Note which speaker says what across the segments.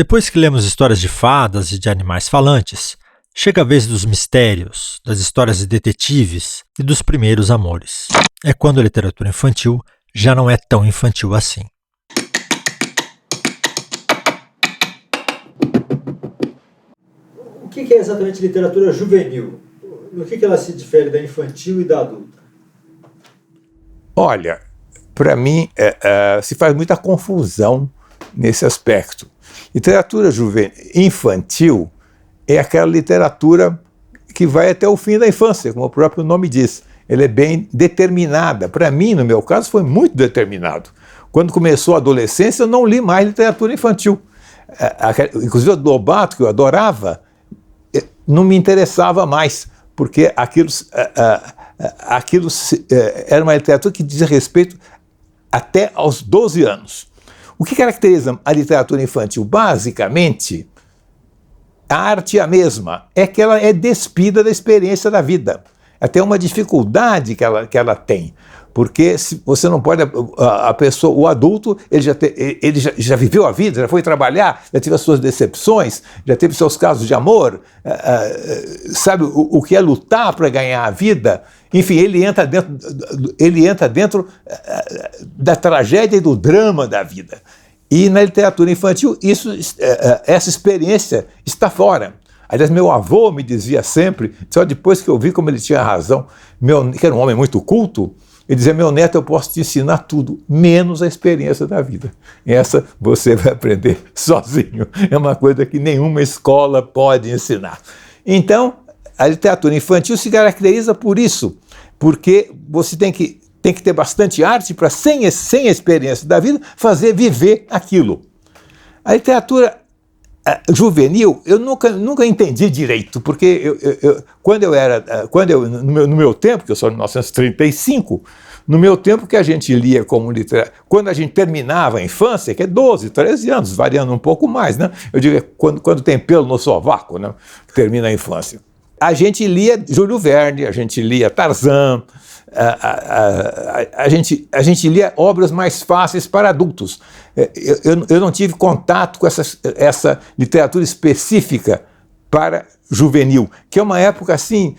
Speaker 1: Depois que lemos histórias de fadas e de animais falantes, chega a vez dos mistérios, das histórias de detetives e dos primeiros amores. É quando a literatura infantil já não é tão infantil assim.
Speaker 2: O que é exatamente literatura juvenil? No que ela se difere da infantil e da adulta?
Speaker 3: Olha, para mim se faz muita confusão nesse aspecto. Literatura infantil é aquela literatura que vai até o fim da infância, como o próprio nome diz. Ela é bem determinada. Para mim, no meu caso, foi muito determinado. Quando começou a adolescência, eu não li mais literatura infantil. Inclusive, o Lobato, que eu adorava, não me interessava mais, porque aquilo era uma literatura que dizia respeito até aos 12 anos. O que caracteriza a literatura infantil? Basicamente, a arte é a mesma, é que ela é despida da experiência da vida. Até uma dificuldade que ela tem, porque você não pode, o adulto, ele já viveu a vida, já foi trabalhar, já teve as suas decepções, já teve seus casos de amor, sabe o que é lutar para ganhar a vida. Enfim, ele entra dentro da tragédia e do drama da vida. E na literatura infantil, essa experiência está fora. Aliás, meu avô me dizia sempre, só depois que eu vi como ele tinha razão, que era um homem muito culto, ele dizia: meu neto, eu posso te ensinar tudo, menos a experiência da vida. Essa você vai aprender sozinho. É uma coisa que nenhuma escola pode ensinar. Então, a literatura infantil se caracteriza por isso, porque você tem que ter bastante arte para, sem a experiência da vida, fazer viver aquilo. A literatura juvenil, eu nunca entendi direito, porque no meu tempo, que eu sou de 1935, no meu tempo que a gente lia como literatura, quando a gente terminava a infância, que é 12, 13 anos, variando um pouco mais, né? Eu digo quando tem pelo no sovaco, né? Que termina a infância. A gente lia Júlio Verne, a gente lia Tarzan, a gente lia obras mais fáceis para adultos. Eu não tive contato com essa literatura específica para juvenil, que é uma época assim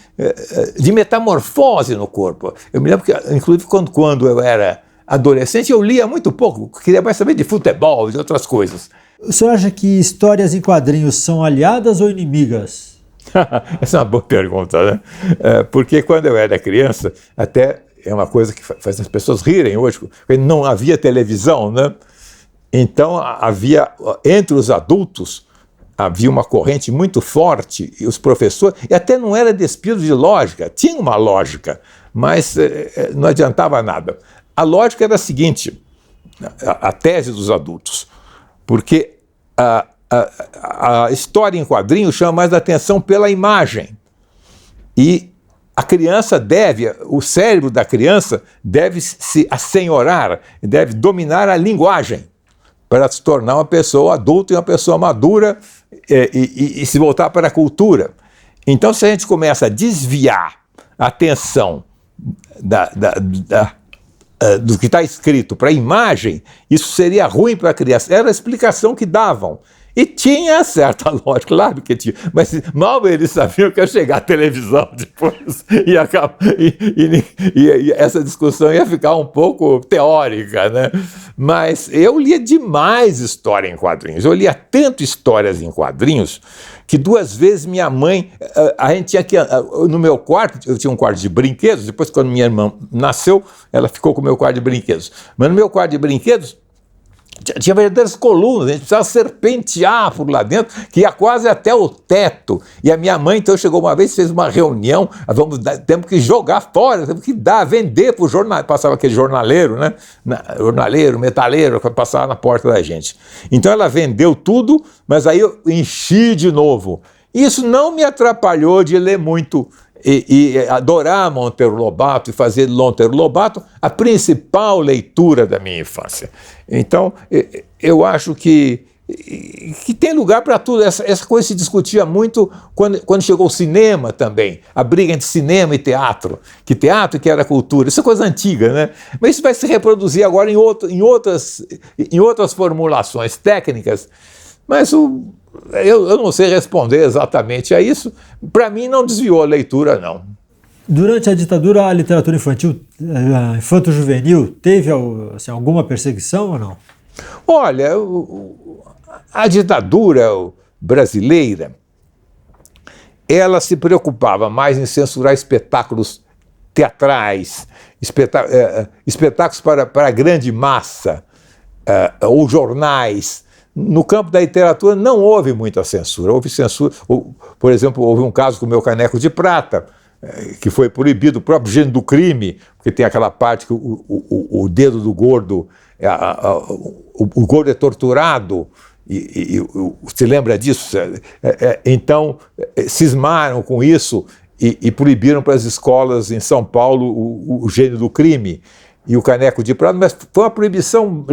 Speaker 3: de metamorfose no corpo. Eu me lembro que, inclusive, quando eu era adolescente, eu lia muito pouco, queria mais saber de futebol e de outras coisas.
Speaker 2: O senhor acha que histórias em quadrinhos são aliadas ou inimigas?
Speaker 3: Essa é uma boa pergunta, né? Porque quando eu era criança, até é uma coisa que faz as pessoas rirem hoje, porque não havia televisão, né? Então havia, entre os adultos, havia uma corrente muito forte, e os professores, e até não era despido de lógica, tinha uma lógica, mas não adiantava nada. A lógica era a seguinte, a tese dos adultos, porque a história em quadrinhos chama mais a atenção pela imagem. E a criança o cérebro da criança deve se assenhorar, deve dominar a linguagem para se tornar uma pessoa adulta e uma pessoa madura e se voltar para a cultura. Então, se a gente começa a desviar a atenção do que está escrito para a imagem, isso seria ruim para a criança. Era a explicação que davam. E tinha certa lógica, claro que tinha, mas mal eles sabiam que ia chegar a televisão depois e essa discussão ia ficar um pouco teórica, né? Mas eu lia demais história em quadrinhos, eu lia tanto histórias em quadrinhos que 2 vezes minha mãe, a gente tinha que, no meu quarto, eu tinha um quarto de brinquedos, depois quando minha irmã nasceu, ela ficou com o meu quarto de brinquedos, mas no meu quarto de brinquedos, tinha verdadeiras colunas, a gente precisava serpentear por lá dentro, que ia quase até o teto. E a minha mãe, então, chegou uma vez, fez uma reunião, temos que jogar fora, temos que vender para o jornal. Passava aquele jornaleiro, né? Jornaleiro, metaleiro, passava na porta da gente. Então ela vendeu tudo, mas aí eu enchi de novo. Isso não me atrapalhou de ler muito e adorar Monteiro Lobato e fazer de Monteiro Lobato a principal leitura da minha infância. Então, eu acho que tem lugar para tudo. Essa coisa se discutia muito quando chegou o cinema também, a briga entre cinema e teatro, que teatro que era cultura, isso é coisa antiga, né? Mas isso vai se reproduzir agora em outras formulações técnicas, Mas eu não sei responder exatamente a isso. Para mim, não desviou a leitura, não.
Speaker 1: Durante a ditadura, a literatura infantil, infanto-juvenil, teve assim, alguma perseguição ou não?
Speaker 3: Olha, a ditadura brasileira, ela se preocupava mais em censurar espetáculos teatrais, espetáculos para a grande massa, ou jornais. No campo da literatura não houve muita censura. Houve censura, por exemplo, houve um caso com o Meu Caneco de Prata, que foi proibido, o próprio Gênio do Crime, porque tem aquela parte que o dedo do gordo, o gordo é torturado, e se lembra disso? Então, cismaram com isso e proibiram para as escolas em São Paulo o Gênio do Crime e o Caneco de Prata, mas foi uma proibição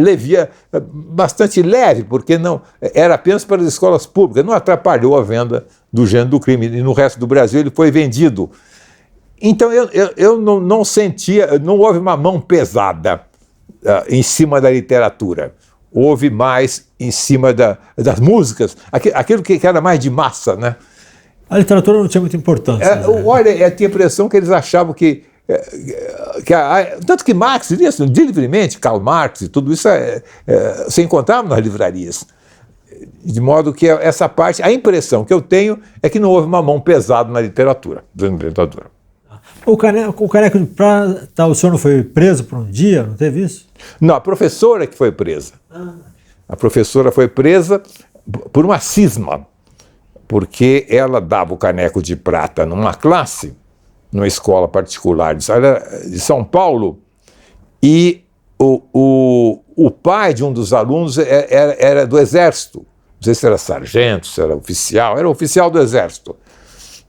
Speaker 3: bastante leve, porque não era apenas para as escolas públicas, não atrapalhou a venda do Gênio do Crime, e no resto do Brasil ele foi vendido. Então eu não sentia, não houve uma mão pesada em cima da literatura. Houve mais em cima das músicas, aquilo que era mais de massa, né?
Speaker 1: A literatura não tinha muita importância.
Speaker 3: Olha, eu tinha a impressão que eles achavam que tanto que Marx, livremente, Karl Marx e tudo isso se encontrava nas livrarias. De modo que essa parte, a impressão que eu tenho é que não houve uma mão pesada na literatura.
Speaker 1: O Caneco de Prata, o senhor não foi preso por um dia? Não teve isso?
Speaker 3: Não, a professora que foi presa. A professora foi presa por uma cisma, porque ela dava o Caneco de Prata numa classe, numa escola particular de São Paulo, e o pai de um dos alunos era do Exército. Não sei se era sargento, se era oficial do Exército.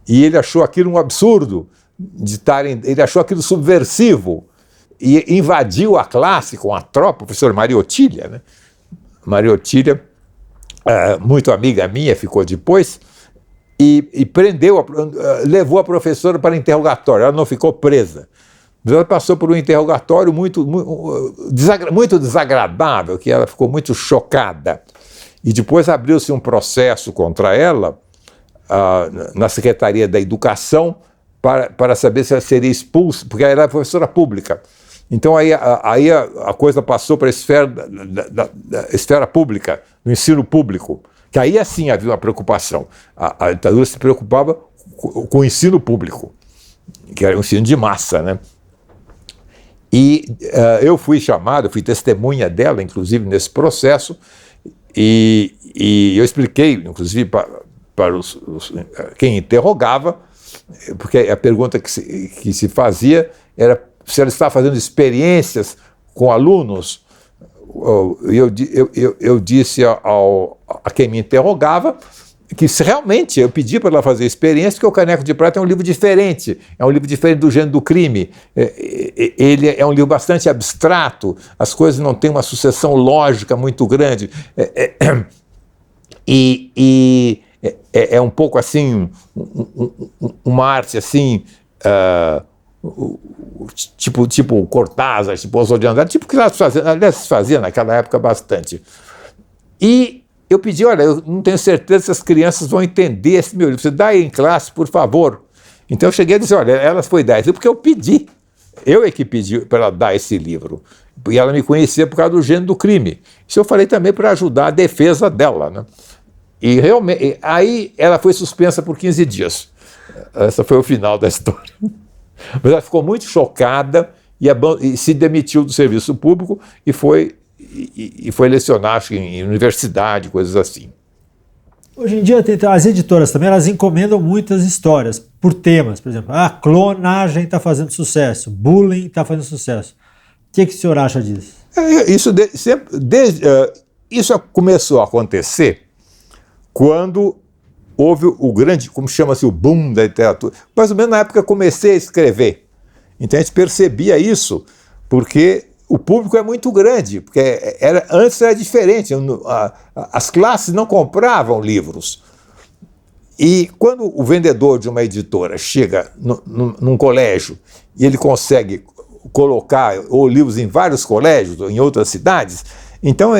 Speaker 3: E ele achou aquilo um absurdo, ele achou aquilo subversivo, e invadiu a classe com a tropa, o professor Maria Otília, né? Maria Otília, muito amiga minha, ficou depois, e prendeu, levou a professora para interrogatório. Ela não ficou presa, mas ela passou por um interrogatório muito desagradável, que ela ficou muito chocada. E depois abriu-se um processo contra ela na Secretaria da Educação para saber se ela seria expulsa, porque ela era professora pública. Então aí a coisa passou para a esfera pública, no ensino público, que aí assim havia uma preocupação. A ditadura se preocupava com o ensino público, que era um ensino de massa, né? E eu fui chamado, fui testemunha dela, inclusive, nesse processo, e eu expliquei, inclusive, para quem interrogava, porque a pergunta que se fazia era se ela estava fazendo experiências com alunos. Eu disse a quem me interrogava que se realmente eu pedi para ela fazer experiência, que o Caneco de Prata é um livro diferente do Gênio do Crime. Ele é um livro bastante abstrato, as coisas não têm uma sucessão lógica muito grande, e é um pouco assim, uma arte assim, tipo Cortázar, tipo Oswald de Andrade, tipo que se fazia naquela época bastante. E eu pedi, olha, eu não tenho certeza se as crianças vão entender esse meu livro, você dá aí em classe, por favor. Então eu cheguei a dizer, olha, elas foi dar esse livro porque eu pedi, eu é que pedi para ela dar esse livro, e ela me conhecia por causa do Gênio do Crime. Isso eu falei também para ajudar a defesa dela, né? E realmente, aí ela foi suspensa por 15 dias. Essa foi o final da história. Mas ela ficou muito chocada e se demitiu do serviço público e foi lecionar, acho que em universidade, coisas assim.
Speaker 1: Hoje em dia, as editoras também, elas encomendam muitas histórias por temas. Por exemplo, a clonagem está fazendo sucesso, bullying está fazendo sucesso. O que o senhor acha disso? Isso começou a acontecer quando houve o grande, como chama-se, o boom da literatura. Mais ou menos na época que eu comecei a escrever. Então a gente percebia isso, porque o público é muito grande, porque antes era diferente, as classes não compravam livros. E quando o vendedor de uma editora chega num colégio e ele consegue colocar livros em vários colégios, ou em outras cidades, então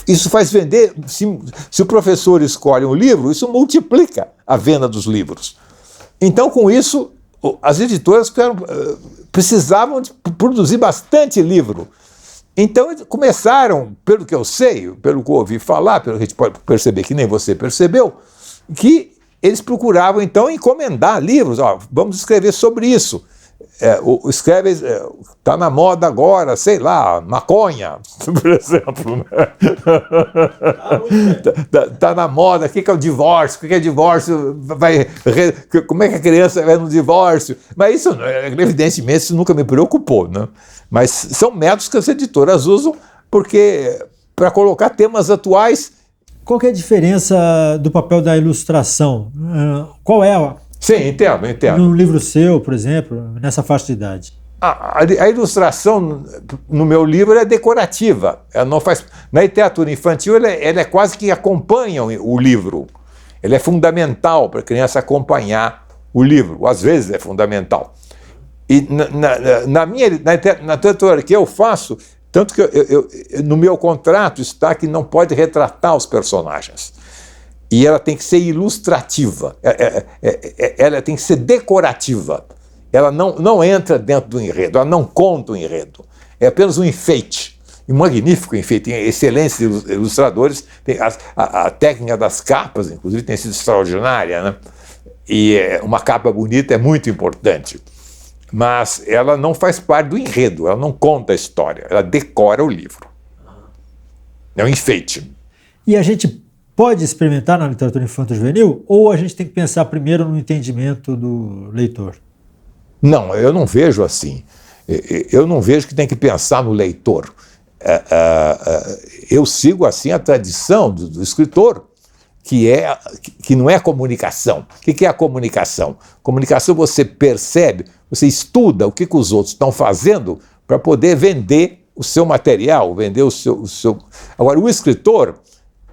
Speaker 3: isso faz vender, se o professor escolhe um livro, isso multiplica a venda dos livros. Então, com isso, as editoras precisavam de produzir bastante livro. Então, começaram, pelo que eu sei, pelo que eu ouvi falar, pelo que a gente pode perceber, que nem você percebeu, que eles procuravam, então, encomendar livros. Vamos escrever sobre isso. Está na moda agora, sei lá, maconha, por exemplo. Está na moda, o que é o divórcio? O que é divórcio? Como é que a criança vai no divórcio? Mas isso, evidentemente, isso nunca me preocupou, né? Mas são métodos que as editoras usam para colocar temas atuais.
Speaker 1: Qual que é a diferença do papel da ilustração? Qual é
Speaker 3: Sim, entendo.
Speaker 1: No livro seu, por exemplo, nessa faixa de idade?
Speaker 3: A ilustração no meu livro é decorativa. Ela não faz. Na literatura infantil, ela é quase que acompanha o livro. Ela é fundamental para a criança acompanhar o livro. Às vezes é fundamental. E na literatura que eu faço, tanto que no meu contrato está que não pode retratar os personagens. E ela tem que ser ilustrativa, ela tem que ser decorativa. Ela não entra dentro do enredo, ela não conta o enredo. É apenas um enfeite, um magnífico enfeite. Tem excelentes ilustradores, a técnica das capas, inclusive, tem sido extraordinária, né? E uma capa bonita é muito importante. Mas ela não faz parte do enredo, ela não conta a história, ela decora o livro. É um enfeite.
Speaker 1: E a gente pode experimentar na literatura infanto-juvenil, ou a gente tem que pensar primeiro no entendimento do leitor?
Speaker 3: Não, eu não vejo assim. Eu não vejo que tem que pensar no leitor. Eu sigo assim a tradição do escritor, que não é comunicação. O que é a comunicação? Comunicação você percebe, você estuda o que os outros estão fazendo para poder vender o seu material, vender o seu... Agora, o escritor,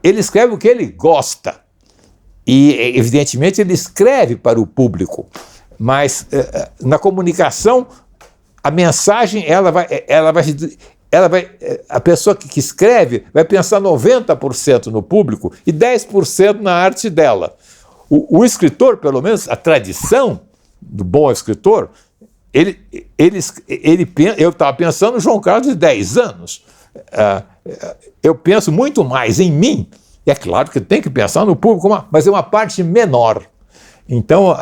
Speaker 3: ele escreve o que ele gosta. E, evidentemente, ele escreve para o público. Mas, na comunicação, a mensagem, a pessoa que escreve vai pensar 90% no público e 10% na arte dela. O escritor, pelo menos, a tradição do bom escritor, eu estava pensando no João Carlos de 10 anos. Eu penso muito mais em mim. É claro que tem que pensar no público, mas é uma parte menor. Então,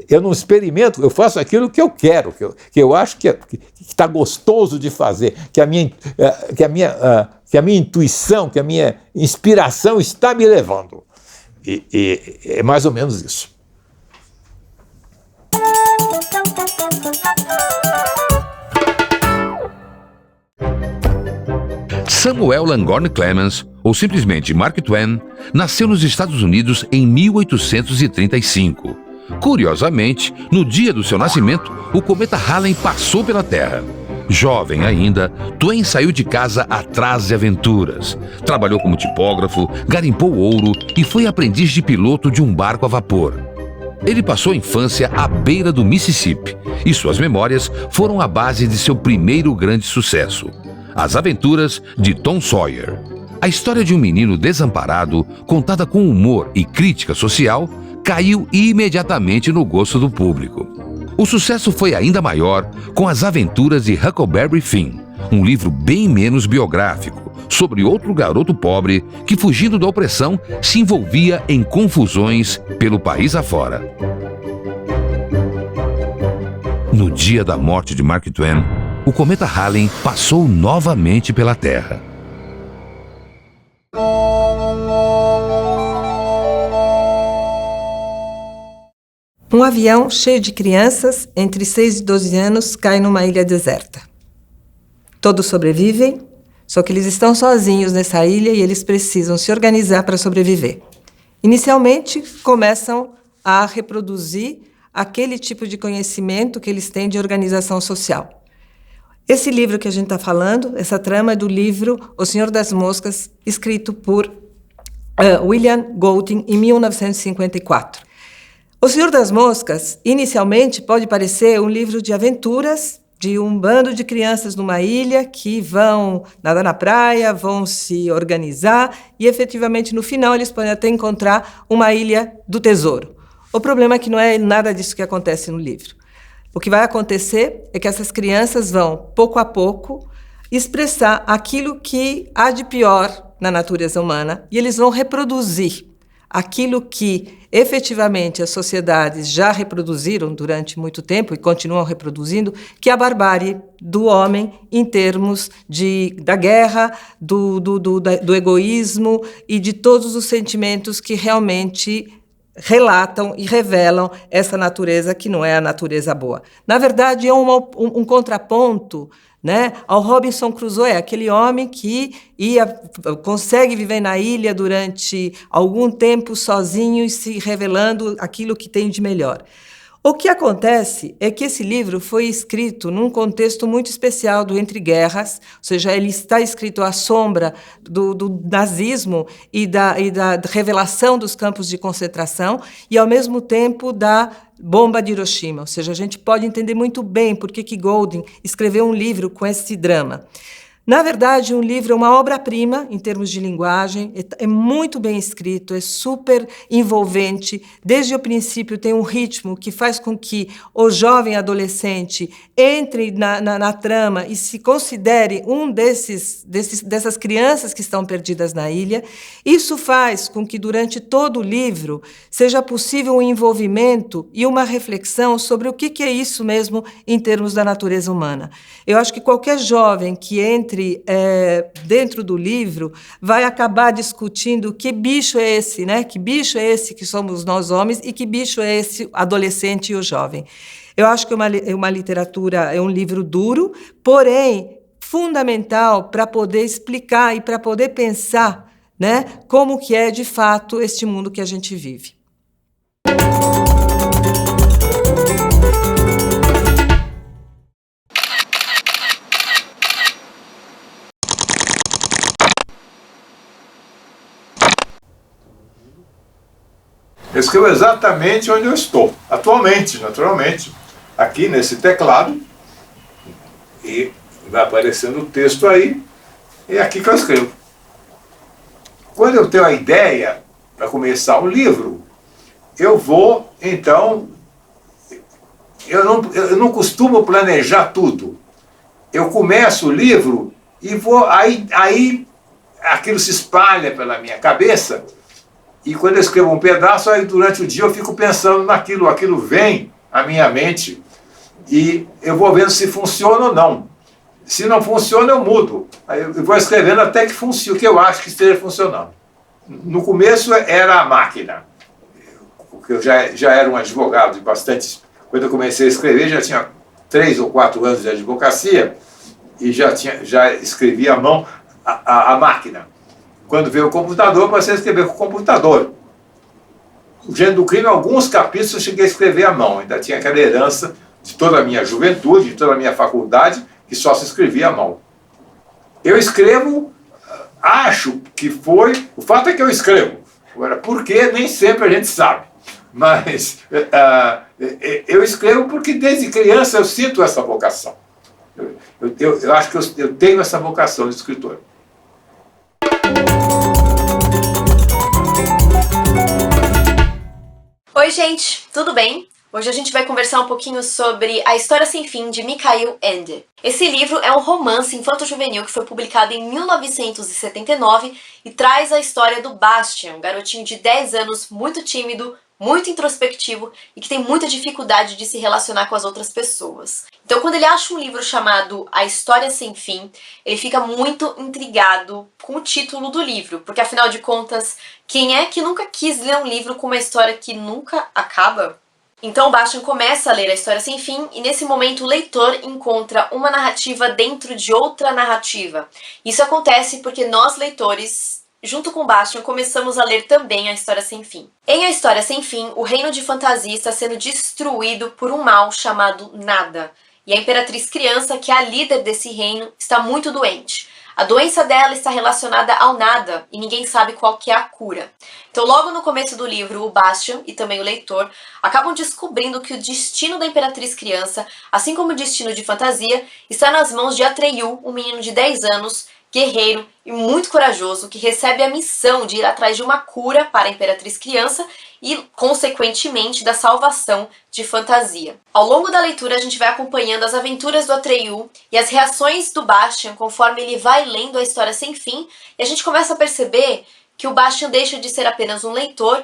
Speaker 3: eu não experimento, eu faço aquilo que eu quero, que eu acho que está gostoso de fazer, que a minha intuição, que a minha inspiração está me levando. E é mais ou menos isso.
Speaker 4: Samuel Langhorne Clemens, ou simplesmente Mark Twain, nasceu nos Estados Unidos em 1835. Curiosamente, no dia do seu nascimento, o cometa Halley passou pela Terra. Jovem ainda, Twain saiu de casa atrás de aventuras. Trabalhou como tipógrafo, garimpou ouro e foi aprendiz de piloto de um barco a vapor. Ele passou a infância à beira do Mississippi e suas memórias foram a base de seu primeiro grande sucesso, As Aventuras de Tom Sawyer. A história de um menino desamparado, contada com humor e crítica social, caiu imediatamente no gosto do público. O sucesso foi ainda maior com As Aventuras de Huckleberry Finn, um livro bem menos biográfico, sobre outro garoto pobre que, fugindo da opressão, se envolvia em confusões pelo país afora. No dia da morte de Mark Twain, o cometa Halley passou novamente pela Terra.
Speaker 5: Um avião cheio de crianças entre 6 e 12 anos cai numa ilha deserta. Todos sobrevivem, só que eles estão sozinhos nessa ilha e eles precisam se organizar para sobreviver. Inicialmente, começam a reproduzir aquele tipo de conhecimento que eles têm de organização social. Esse livro que a gente está falando, essa trama é do livro O Senhor das Moscas, escrito por William Golding em 1954. O Senhor das Moscas, inicialmente, pode parecer um livro de aventuras de um bando de crianças numa ilha que vão nadar na praia, vão se organizar e, efetivamente, no final, eles podem até encontrar uma ilha do tesouro. O problema é que não é nada disso que acontece no livro. O que vai acontecer é que essas crianças vão, pouco a pouco, expressar aquilo que há de pior na natureza humana e eles vão reproduzir aquilo que efetivamente as sociedades já reproduziram durante muito tempo e continuam reproduzindo, que é a barbárie do homem em termos da guerra, do egoísmo e de todos os sentimentos que realmente relatam e revelam essa natureza que não é a natureza boa. Na verdade, é um contraponto, né, ao Robinson Crusoe, aquele homem que consegue viver na ilha durante algum tempo sozinho e se revelando aquilo que tem de melhor. O que acontece é que esse livro foi escrito num contexto muito especial do Entre Guerras, ou seja, ele está escrito à sombra do nazismo e da revelação dos campos de concentração e, ao mesmo tempo, da bomba de Hiroshima. Ou seja, a gente pode entender muito bem por que Golding escreveu um livro com esse drama. Na verdade, um livro é uma obra-prima em termos de linguagem, é muito bem escrito, é super envolvente. Desde o princípio tem um ritmo que faz com que o jovem adolescente entre na trama e se considere um dessas crianças que estão perdidas na ilha. Isso faz com que durante todo o livro seja possível um envolvimento e uma reflexão sobre o que é isso mesmo em termos da natureza humana. Eu acho que qualquer jovem que entre dentro do livro vai acabar discutindo que bicho é esse, né? Que bicho é esse que somos nós homens e que bicho é esse adolescente e o jovem. Eu acho que é uma literatura, é um livro duro, porém fundamental para poder explicar e para poder pensar, né, como que é de fato este mundo que a gente vive.
Speaker 3: Eu escrevo exatamente onde eu estou, atualmente, naturalmente, aqui nesse teclado, e vai aparecendo o texto aí, é aqui que eu escrevo. Quando eu tenho a ideia para começar o livro, eu vou, então, eu não costumo planejar tudo. Eu começo o livro e vou, aí aquilo se espalha pela minha cabeça. E quando eu escrevo um pedaço, aí durante o dia eu fico pensando naquilo, aquilo vem à minha mente e eu vou vendo se funciona ou não. Se não funciona, eu mudo. Aí eu vou escrevendo até que funcione, o que eu acho que esteja funcionando. No começo era a máquina, porque eu já era um advogado de bastante. Quando eu comecei a escrever, já tinha 3 ou 4 anos de advocacia e já escrevia à mão a máquina. Quando veio o computador, passei a escrever com o computador. O Gênero do Crime, alguns capítulos eu cheguei a escrever à mão. Ainda tinha aquela herança de toda a minha juventude, de toda a minha faculdade, que só se escrevia à mão. Eu escrevo, acho que foi... O fato é que eu escrevo. Agora, por quê? Nem sempre a gente sabe. Mas eu escrevo porque desde criança eu sinto essa vocação. Eu acho que eu tenho essa vocação de escritor.
Speaker 6: Oi gente, tudo bem? Hoje a gente vai conversar um pouquinho sobre A História Sem Fim, de Mikhail Ende. Esse livro é um romance infanto-juvenil que foi publicado em 1979 e traz a história do Bastian, um garotinho de 10 anos, muito tímido, muito introspectivo e que tem muita dificuldade de se relacionar com as outras pessoas. Então, quando ele acha um livro chamado A História Sem Fim, ele fica muito intrigado com o título do livro, porque afinal de contas, quem é que nunca quis ler um livro com uma história que nunca acaba? Então o Bastian começa a ler A História Sem Fim e nesse momento o leitor encontra uma narrativa dentro de outra narrativa. Isso acontece porque nós, leitores, junto com Bastian, começamos a ler também A História Sem Fim. Em A História Sem Fim, o reino de fantasia está sendo destruído por um mal chamado Nada. E a Imperatriz Criança, que é a líder desse reino, está muito doente. A doença dela está relacionada ao nada e ninguém sabe qual que é a cura. Então, logo no começo do livro, o Bastian e também o leitor acabam descobrindo que o destino da Imperatriz Criança, assim como o destino de Fantasia, está nas mãos de Atreyu, um menino de 10 anos, guerreiro e muito corajoso, que recebe a missão de ir atrás de uma cura para a Imperatriz Criança e, consequentemente, da salvação de Fantasia. Ao longo da leitura, a gente vai acompanhando as aventuras do Atreyu e as reações do Bastian conforme ele vai lendo a história sem fim, e a gente começa a perceber que o Bastian deixa de ser apenas um leitor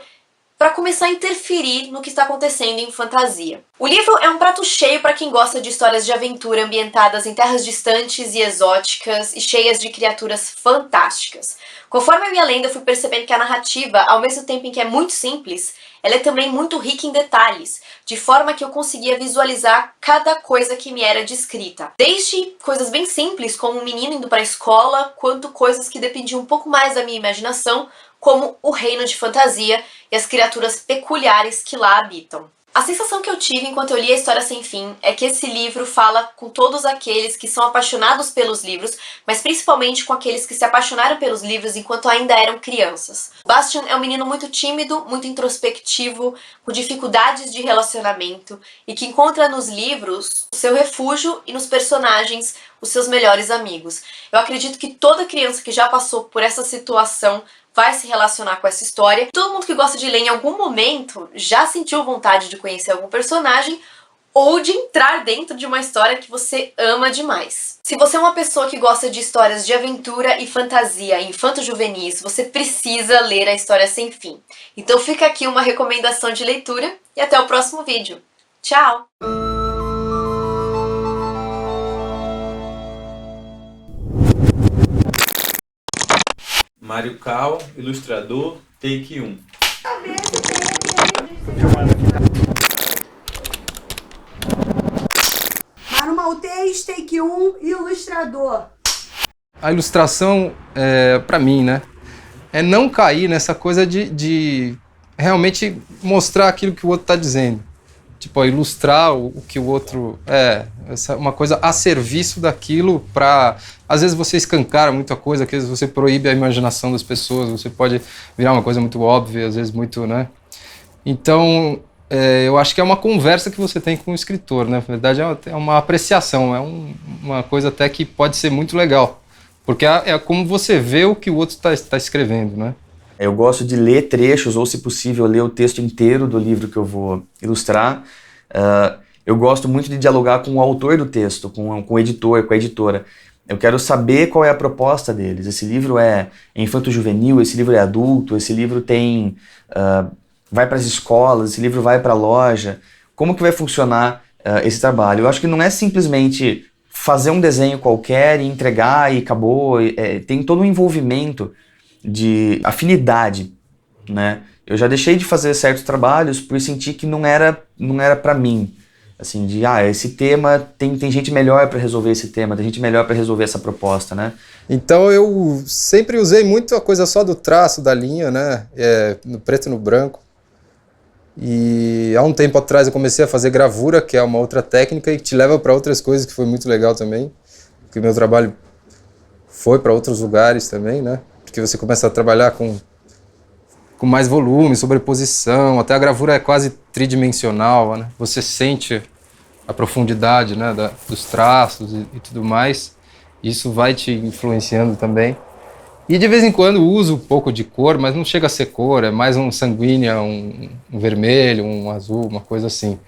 Speaker 6: para começar a interferir no que está acontecendo em Fantasia. O livro é um prato cheio para quem gosta de histórias de aventura ambientadas em terras distantes e exóticas e cheias de criaturas fantásticas. Conforme eu ia lendo, eu fui percebendo que a narrativa, ao mesmo tempo em que é muito simples, ela é também muito rica em detalhes, de forma que eu conseguia visualizar cada coisa que me era descrita. Desde coisas bem simples, como um menino indo para a escola, quanto coisas que dependiam um pouco mais da minha imaginação, como o reino de Fantasia e as criaturas peculiares que lá habitam. A sensação que eu tive enquanto eu li A História Sem Fim é que esse livro fala com todos aqueles que são apaixonados pelos livros, mas principalmente com aqueles que se apaixonaram pelos livros enquanto ainda eram crianças. Bastian é um menino muito tímido, muito introspectivo, com dificuldades de relacionamento e que encontra nos livros o seu refúgio e nos personagens os seus melhores amigos. Eu acredito que toda criança que já passou por essa situação vai se relacionar com essa história. Todo mundo que gosta de ler em algum momento já sentiu vontade de conhecer algum personagem ou de entrar dentro de uma história que você ama demais. Se você é uma pessoa que gosta de histórias de aventura e fantasia infanto-juvenis, você precisa ler A História Sem Fim. Então fica aqui uma recomendação de leitura e até o próximo vídeo. Tchau!
Speaker 7: Mário Cal, ilustrador, take 1.
Speaker 8: Mário Maltês, take 1, ilustrador.
Speaker 9: A ilustração, para mim, né, é não cair nessa coisa de realmente mostrar aquilo que o outro está dizendo. Tipo, ilustrar o que o outro uma coisa a serviço daquilo para... Às vezes você escancara muita coisa, às vezes você proíbe a imaginação das pessoas, você pode virar uma coisa muito óbvia, às vezes muito, né? Então, eu acho que é uma conversa que você tem com o escritor, né? Na verdade, é uma apreciação, uma coisa até que pode ser muito legal, porque é como você vê o que o outro está escrevendo, né?
Speaker 10: Eu gosto de ler trechos, ou se possível, ler o texto inteiro do livro que eu vou ilustrar. Eu gosto muito de dialogar com o autor do texto, com o editor, com a editora. Eu quero saber qual é a proposta deles. Esse livro é infanto-juvenil, esse livro é adulto, esse livro vai para as escolas, esse livro vai para a loja. Como que vai funcionar esse trabalho? Eu acho que não é simplesmente fazer um desenho qualquer e entregar e acabou. Tem todo um envolvimento de afinidade, né? Eu já deixei de fazer certos trabalhos por sentir que não era para mim, assim, de esse tema tem gente melhor para resolver esse tema, tem gente melhor para resolver essa proposta, né?
Speaker 9: Então eu sempre usei muito a coisa só do traço, da linha, né? No preto e no branco. E há um tempo atrás eu comecei a fazer gravura, que é uma outra técnica e que te leva para outras coisas, que foi muito legal também, porque meu trabalho foi para outros lugares também, né? Porque você começa a trabalhar com mais volume, sobreposição, até a gravura é quase tridimensional, né? Você sente a profundidade, né, dos traços e tudo mais. Isso vai te influenciando também. E de vez em quando uso um pouco de cor, mas não chega a ser cor, é mais um sanguíneo, um vermelho, um azul, uma coisa assim.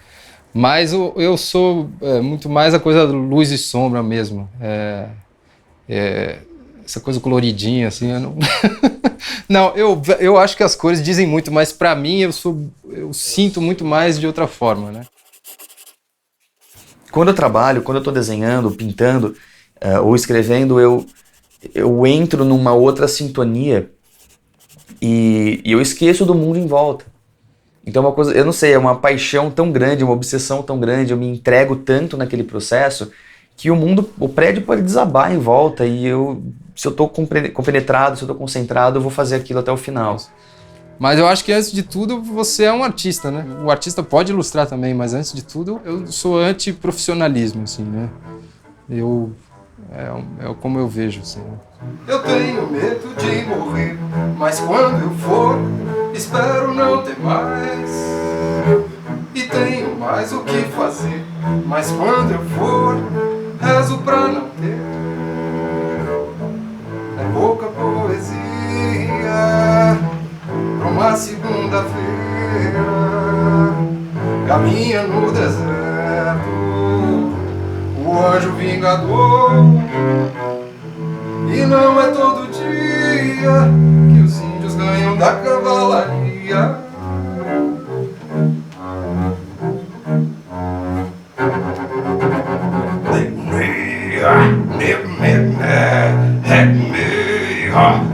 Speaker 9: Mas eu sou muito mais a coisa luz e sombra mesmo. Essa coisa coloridinha, assim, eu não... Não, eu acho que as cores dizem muito, mas pra mim eu sinto muito mais de outra forma, né?
Speaker 10: Quando eu trabalho, quando eu tô desenhando, pintando ou escrevendo, eu entro numa outra sintonia e eu esqueço do mundo em volta. Então é uma coisa, eu não sei, é uma paixão tão grande, uma obsessão tão grande, eu me entrego tanto naquele processo que o prédio pode desabar em volta e se eu estou compenetrado, se eu estou concentrado, eu vou fazer aquilo até o final.
Speaker 9: Mas eu acho que antes de tudo você é um artista, né? O artista pode ilustrar também, mas antes de tudo eu sou anti-profissionalismo, assim, né? É como eu vejo, assim, né? Eu tenho medo de morrer, mas quando eu for, espero não ter mais. E tenho mais o que fazer, mas quando eu for, rezo pra não ter. É pouca poesia pra uma segunda-feira. Caminha no deserto o anjo vingador. E não é todo dia que os índios ganham da cavalaria.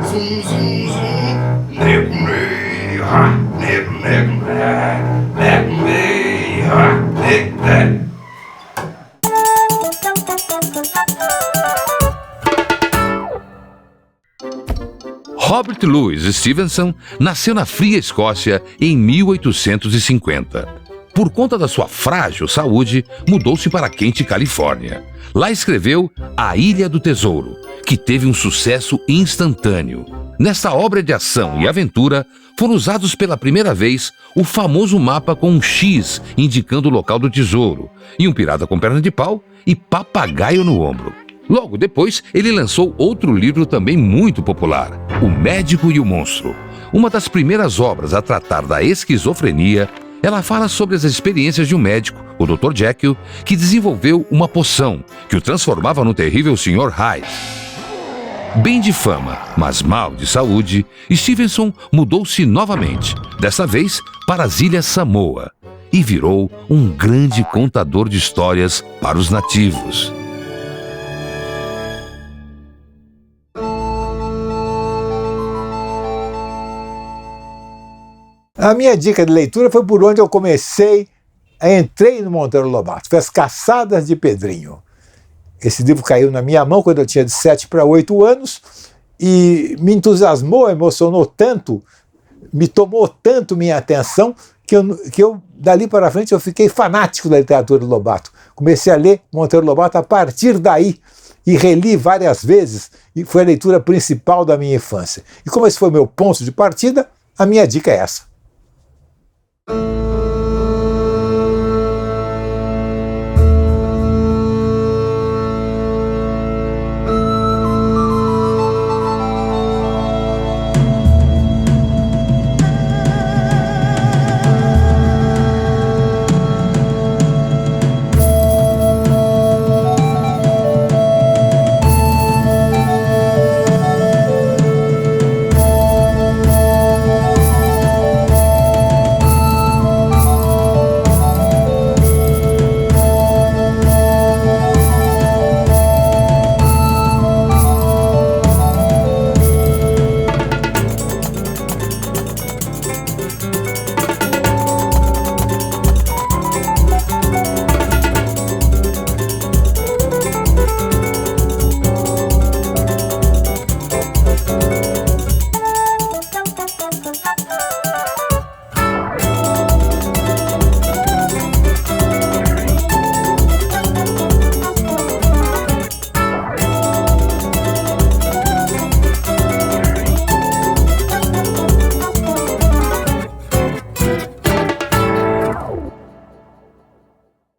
Speaker 9: Zum, zum, zum.
Speaker 4: Robert Louis Stevenson nasceu na fria Escócia em 1850. Por conta da sua frágil saúde, mudou-se para a quente Califórnia. Lá escreveu A Ilha do Tesouro, que teve um sucesso instantâneo. Nesta obra de ação e aventura, foram usados pela primeira vez o famoso mapa com um X indicando o local do tesouro, e um pirata com perna de pau e papagaio no ombro. Logo depois, ele lançou outro livro também muito popular, O Médico e o Monstro. Uma das primeiras obras a tratar da esquizofrenia, ela fala sobre as experiências de um médico, o Dr. Jekyll, que desenvolveu uma poção que o transformava no terrível Sr. Hyde. Bem de fama, mas mal de saúde, Stevenson mudou-se novamente, dessa vez para as Ilhas Samoa, e virou um grande contador de histórias para os nativos.
Speaker 3: A minha dica de leitura foi por onde eu comecei, entrei no Monteiro Lobato, foi As Caçadas de Pedrinho. Esse livro caiu na minha mão quando eu tinha de 7 para 8 anos e me entusiasmou, emocionou tanto, me tomou tanto minha atenção que eu dali para frente eu fiquei fanático da literatura do Lobato. Comecei a ler Monteiro Lobato a partir daí e reli várias vezes e foi a leitura principal da minha infância. E como esse foi meu ponto de partida, a minha dica é essa.